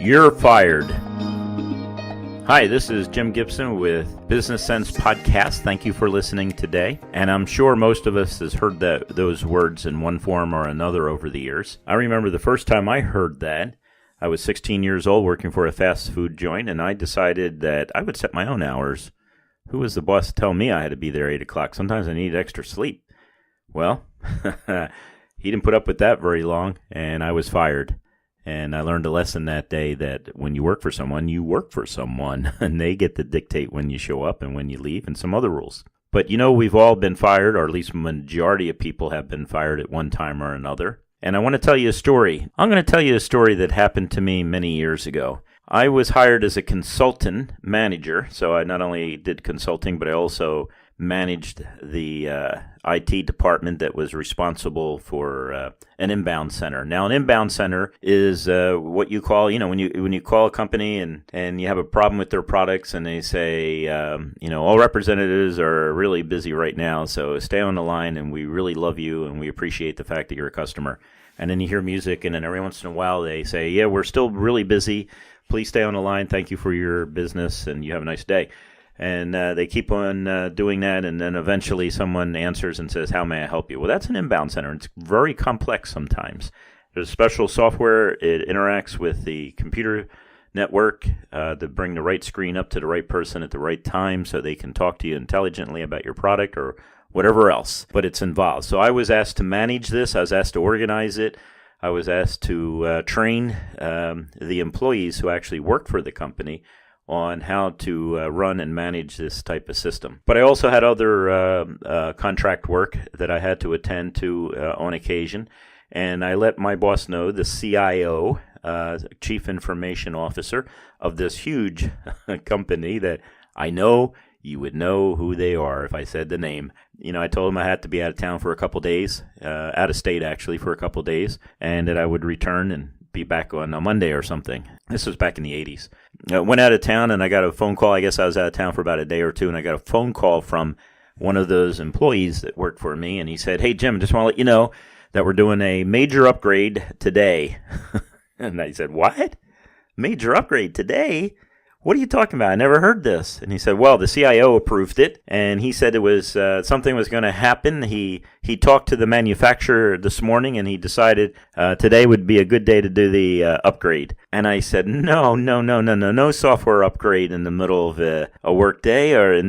You're fired. Hi, this is Jim Gibson with Business Sense Podcast. Thank you for listening today. And I'm sure most of us has heard those words in one form or another over the years. I remember the first time I heard that, I was 16 years old working for a fast food joint, and I decided that I would set my own hours. Who was the boss to tell me I had to be there 8 o'clock? Sometimes I needed extra sleep. Well, he didn't put up with that very long, and I was fired. And I learned a lesson that day that when you work for someone, and they get to dictate when you show up and when you leave and some other rules. But you know, we've all been fired, or at least a majority of people have been fired at one time or another. And I want to tell you a story. I'm going to tell you a story that happened to me many years ago. I was hired as a consultant manager, so I not only did consulting, but I also managed the IT department that was responsible for an inbound center. Now, an inbound center is what you call, when you call a company and you have a problem with their products and they say, all representatives are really busy right now, so stay on the line and we really love you and we appreciate the fact that you're a customer. And then you hear music and then every once in a while they say, yeah, we're still really busy. Please stay on the line. Thank you for your business and you have a nice day. And they keep on doing that, and then eventually someone answers and says, how may I help you? Well, that's an inbound center. It's very complex sometimes. There's special software. It interacts with the computer network to bring the right screen up to the right person at the right time so they can talk to you intelligently about your product or whatever else. But it's involved. So I was asked to manage this. I was asked to organize it. I was asked to train the employees who actually worked for the company on how to run and manage this type of system. But I also had other contract work that I had to attend to on occasion, and I let my boss know, the CIO, Chief Information Officer of this huge company, that I know you would know who they are if I said the name. I told him I had to be out of town for a couple days, out of state actually for a couple days, and that I would return and be back on a Monday or something. This was back in the 80s. I went out of town and I got a phone call. I guess I was out of town for about a day or two, and I got a phone call from one of those employees that worked for me, and he said, hey, Jim, just want to let you know that we're doing a major upgrade today. And I said, what? Major upgrade today? What are you talking about? I never heard this. And he said, well, the CIO approved it, and he said it was something was going to happen. He talked to the manufacturer this morning, and he decided today would be a good day to do the upgrade. And I said, no software upgrade in the middle of a work day or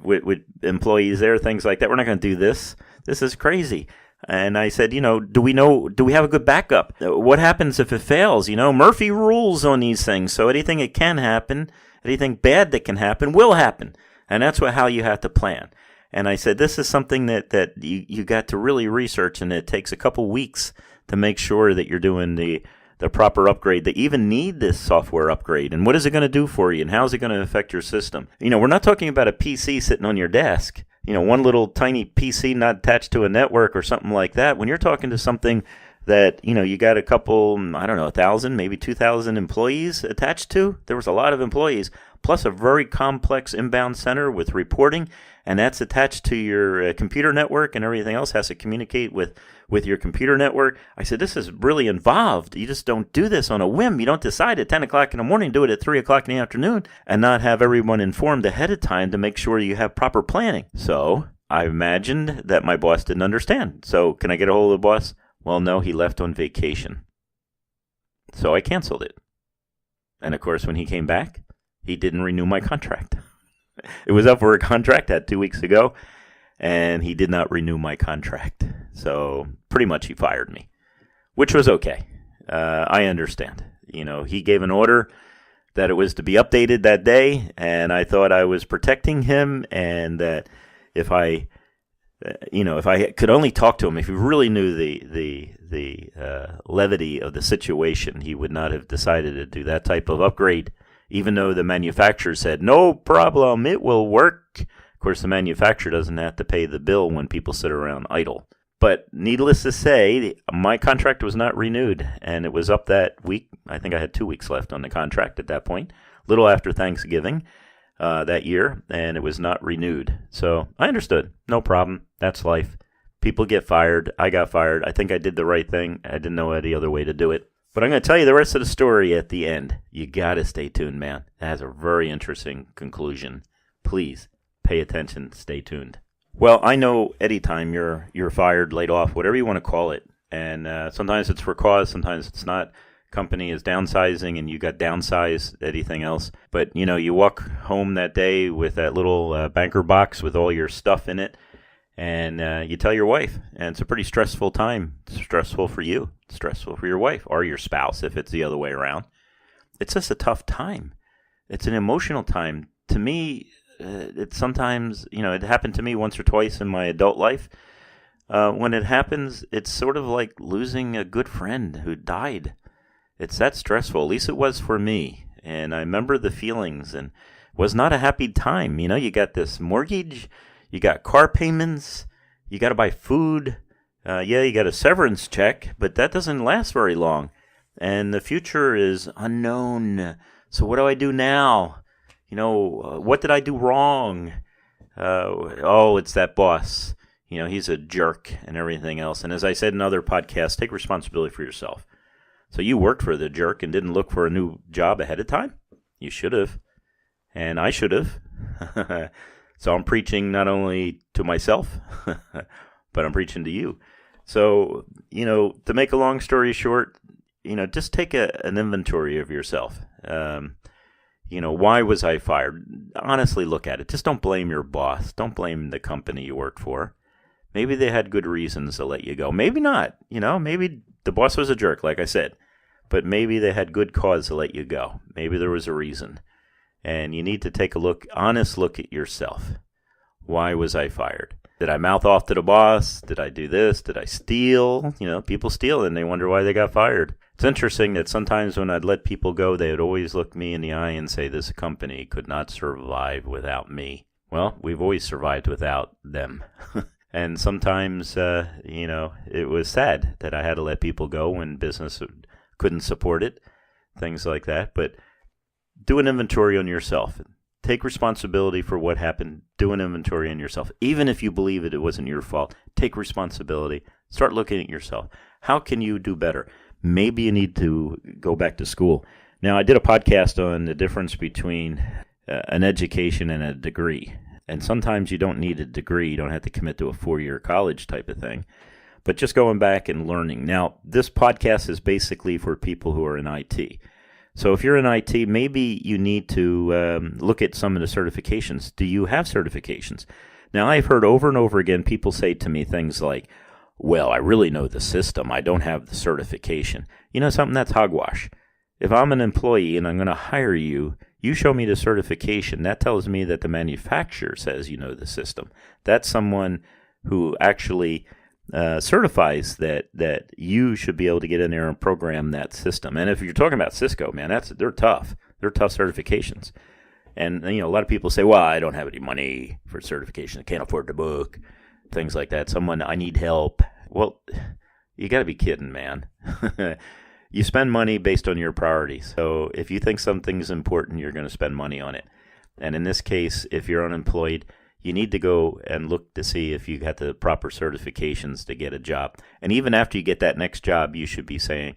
with employees there, things like that. We're not going to do this. This is crazy. And I said, do we have a good backup? What happens if it fails? Murphy rules on these things. So anything that can happen, anything bad that can happen will happen. And that's how you have to plan. And I said, this is something that you got to really research, and it takes a couple weeks to make sure that you're doing the proper upgrade, that you even need this software upgrade. And what is it going to do for you? And how is it going to affect your system? We're not talking about a PC sitting on your desk. One little tiny PC not attached to a network or something like that. When you're talking to something that, you got a couple, 1,000, maybe 2,000 employees attached to, there was a lot of employees, plus a very complex inbound center with reporting, and that's attached to your computer network, and everything else has to communicate with your computer network. I said, this is really involved. You just don't do this on a whim. You don't decide at 10 o'clock in the morning, do it at 3 o'clock in the afternoon, and not have everyone informed ahead of time to make sure you have proper planning. So I imagined that my boss didn't understand. So can I get a hold of the boss? Well, no, he left on vacation. So I canceled it. And of course, when he came back, he didn't renew my contract. It was up for a contract 2 weeks ago, and he did not renew my contract. So pretty much he fired me, which was okay. I understand. He gave an order that it was to be updated that day, and I thought I was protecting him, and that if I could only talk to him, if he really knew the levity of the situation, he would not have decided to do that type of upgrade, even though the manufacturer said, no problem, it will work. Of course, the manufacturer doesn't have to pay the bill when people sit around idle. But needless to say, my contract was not renewed, and it was up that week. I think I had 2 weeks left on the contract at that point, a little after Thanksgiving that year, and it was not renewed. So I understood. No problem. That's life. People get fired. I got fired. I think I did the right thing. I didn't know any other way to do it. But I'm going to tell you the rest of the story at the end. You got to stay tuned, man. It has a very interesting conclusion. Please pay attention. Stay tuned. Well, I know anytime you're fired, laid off, whatever you want to call it, and sometimes it's for cause, sometimes it's not. Company is downsizing and you got downsized, anything else. But, you walk home that day with that little banker box with all your stuff in it, and you tell your wife, and it's a pretty stressful time. It's stressful for you, it's stressful for your wife or your spouse if it's the other way around. It's just a tough time. It's an emotional time. To me, it's sometimes, it happened to me once or twice in my adult life. When it happens, it's sort of like losing a good friend who died. It's that stressful. At least it was for me. And I remember the feelings, and it was not a happy time. You got this mortgage, you got car payments, you got to buy food. You got a severance check, but that doesn't last very long. And the future is unknown. So what do I do now? What did I do wrong? It's that boss. He's a jerk and everything else. And as I said in other podcasts, take responsibility for yourself. So you worked for the jerk and didn't look for a new job ahead of time? You should have. And I should have. So I'm preaching not only to myself, but I'm preaching to you. So, to make a long story short, just take an inventory of yourself. Why was I fired? Honestly, look at it. Just don't blame your boss. Don't blame the company you worked for. Maybe they had good reasons to let you go. Maybe not. Maybe the boss was a jerk, like I said. But maybe they had good cause to let you go. Maybe there was a reason. And you need to take a honest look at yourself. Why was I fired? Did I mouth off to the boss? Did I do this? Did I steal? People steal and they wonder why they got fired. It's interesting that sometimes when I'd let people go, they would always look me in the eye and say, this company could not survive without me. Well, we've always survived without them. And sometimes, it was sad that I had to let people go when business couldn't support it, things like that. But do an inventory on yourself. Take responsibility for what happened. Do an inventory on yourself. Even if you believe it wasn't your fault, take responsibility. Start looking at yourself. How can you do better? Maybe you need to go back to school. Now, I did a podcast on the difference between an education and a degree. And sometimes you don't need a degree. You don't have to commit to a 4-year college type of thing. But just going back and learning. Now, this podcast is basically for people who are in IT. So if you're in IT, maybe you need to look at some of the certifications. Do you have certifications? Now, I've heard over and over again people say to me things like, well, I really know the system. I don't have the certification. Something that's hogwash. If I'm an employee and I'm going to hire you, you show me the certification. That tells me that the manufacturer says you know the system. That's someone who actually certifies that you should be able to get in there and program that system. And if you're talking about Cisco, man, they're tough. They're tough certifications. And a lot of people say, well, I don't have any money for certification. I can't afford the book, things like that. I need help. Well, you got to be kidding, man. You spend money based on your priorities. So if you think something's important, you're going to spend money on it. And in this case, if you're unemployed, you need to go and look to see if you got the proper certifications to get a job. And even after you get that next job, you should be saying,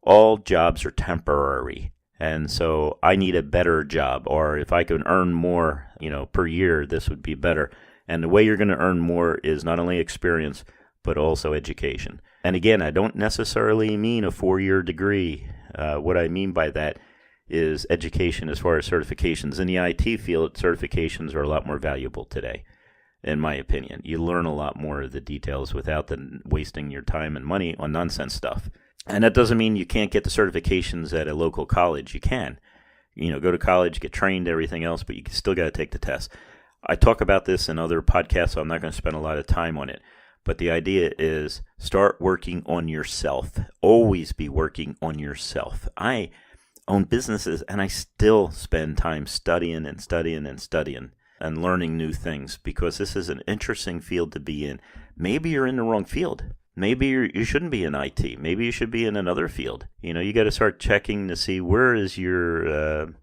all jobs are temporary. And so I need a better job. Or if I can earn more, per year, this would be better. And the way you're going to earn more is not only experience, but also education. And again, I don't necessarily mean a 4-year degree. What I mean by that is education as far as certifications. In the IT field, certifications are a lot more valuable today, in my opinion. You learn a lot more of the details without wasting your time and money on nonsense stuff. And that doesn't mean you can't get the certifications at a local college. You can. Go to college, get trained, everything else, but you still got to take the test. I talk about this in other podcasts, so I'm not going to spend a lot of time on it. But the idea is start working on yourself. Always be working on yourself. I own businesses, and I still spend time studying and studying and studying and learning new things because this is an interesting field to be in. Maybe you're in the wrong field. Maybe you shouldn't be in IT. Maybe you should be in another field. You got to start checking to see where is your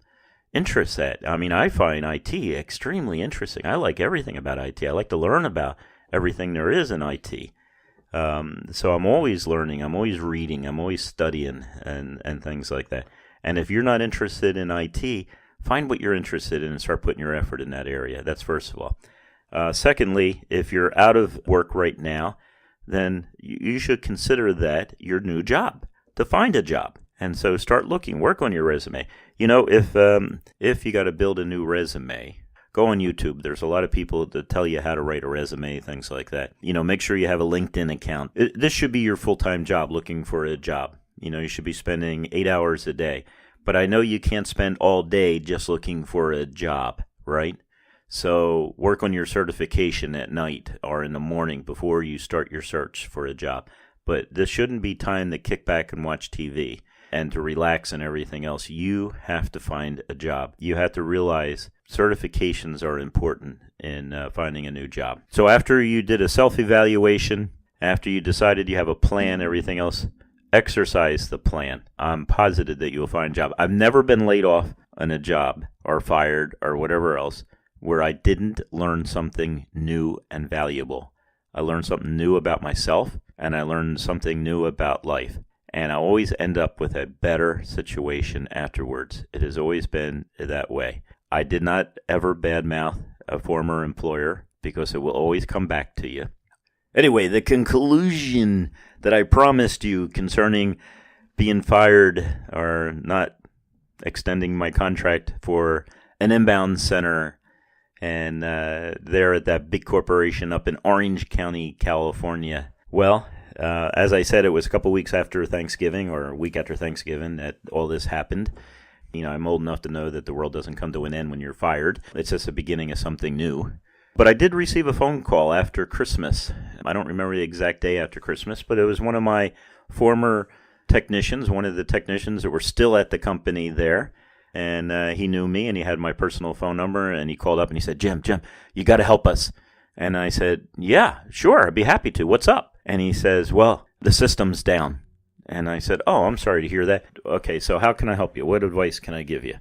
interest at. I mean, I find IT extremely interesting. I like everything about IT. I like to learn about everything there is in IT. So I'm always learning, I'm always reading, I'm always studying and things like that. And if you're not interested in IT, find what you're interested in and start putting your effort in that area. That's first of all. Secondly, if you're out of work right now, then you should consider that your new job, to find a job. And so start looking, work on your resume. If you got to build a new resume, go on YouTube. There's a lot of people that tell you how to write a resume, things like that. Make sure you have a LinkedIn account. This should be your full-time job, looking for a job. You should be spending 8 hours a day. But I know you can't spend all day just looking for a job, right? So work on your certification at night or in the morning before you start your search for a job. But this shouldn't be time to kick back and watch TV and to relax and everything else. You have to find a job. You have to realize certifications are important in finding a new job. So after you did a self-evaluation, after you decided you have a plan, everything else, exercise the plan. I'm positive that you'll find a job. I've never been laid off on a job or fired or whatever else where I didn't learn something new and valuable. I learned something new about myself, and I learned something new about life. And I always end up with a better situation afterwards. It has always been that way. I did not ever badmouth a former employer because it will always come back to you. Anyway, the conclusion that I promised you concerning being fired or not extending my contract for an inbound center and there at that big corporation up in Orange County, California. Well, as I said, it was a couple weeks after Thanksgiving or a week after Thanksgiving that all this happened. I'm old enough to know that the world doesn't come to an end when you're fired. It's just the beginning of something new. But I did receive a phone call after Christmas. I don't remember the exact day after Christmas, but it was one of my former technicians, one of the technicians that were still at the company there. And he knew me, and he had my personal phone number, and he called up and he said, Jim, you got to help us. And I said, yeah, sure, I'd be happy to. What's up? And he says, well, the system's down. And I said, oh, I'm sorry to hear that. Okay, so how can I help you? What advice can I give you?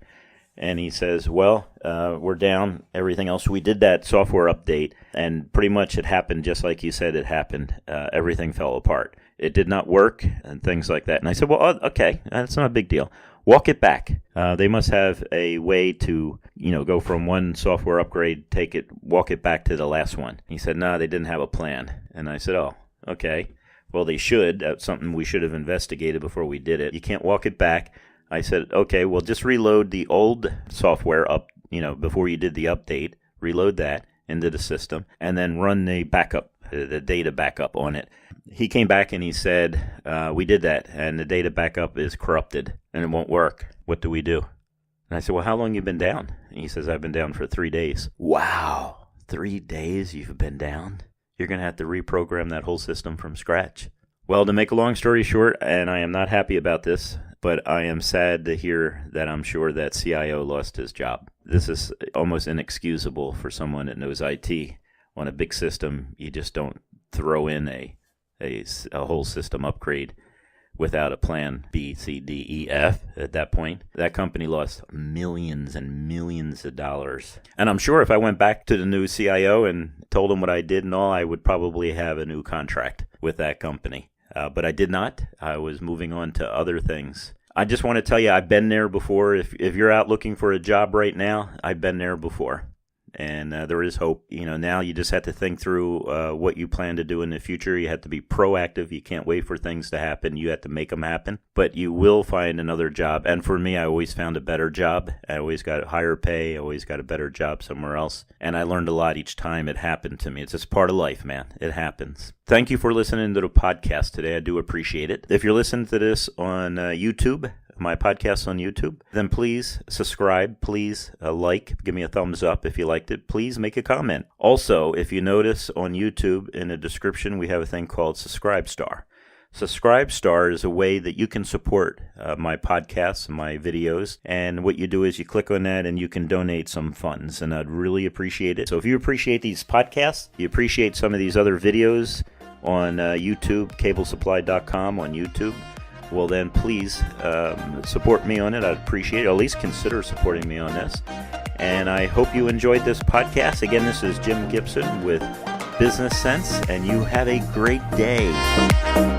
And he says, well, we're down, everything else. We did that software update, and pretty much it happened just like you said it happened. Everything fell apart. It did not work and things like that. And I said, well, okay, that's not a big deal. Walk it back. They must have a way to, go from one software upgrade, walk it back to the last one. He said, no, they didn't have a plan. And I said, oh, okay. Well, they should. That's something we should have investigated before we did it. You can't walk it back. I said, okay, well, just reload the old software up, before you did the update, reload that into the system, and then run the backup, the data backup on it. He came back and he said, we did that, and the data backup is corrupted, and it won't work. What do we do? And I said, well, how long you been down? And he says, I've been down for 3 days. Wow, 3 days you've been down? You're going to have to reprogram that whole system from scratch. Well, to make a long story short, and I am not happy about this, but I am sad to hear that I'm sure that CIO lost his job. This is almost inexcusable for someone that knows IT. On a big system, you just don't throw in a whole system upgrade without a plan B, C, D, E, F at that point. That company lost millions and millions of dollars. And I'm sure if I went back to the new CIO and told him what I did and all, I would probably have a new contract with that company. But I did not. I was moving on to other things. I just want to tell you, I've been there before. If you're out looking for a job right now, I've been there before. And there is hope. Now you just have to think through what you plan to do in the future. You have to be proactive. You can't wait for things to happen. You have to make them happen. But you will find another job. And for me, I always found a better job. I always got higher pay. I always got a better job somewhere else. And I learned a lot each time it happened to me. It's just part of life, man. It happens. Thank you for listening to the podcast today. I do appreciate it. If you're listening to this on YouTube, my podcast on YouTube, then please subscribe, please give me a thumbs up if you liked it. Please make a comment. Also, if you notice on YouTube in the description, we have a thing called Subscribe Star. Subscribe Star is a way that you can support my podcasts and my videos. And what you do is you click on that and you can donate some funds, and I'd really appreciate it. So if you appreciate these podcasts, you appreciate some of these other videos on YouTube, cablesupply.com on YouTube, well then please support me on it. I'd appreciate it. At least consider supporting me on this. And I hope you enjoyed this podcast. Again, this is Jim Gibson with Business Sense, and you have a great day.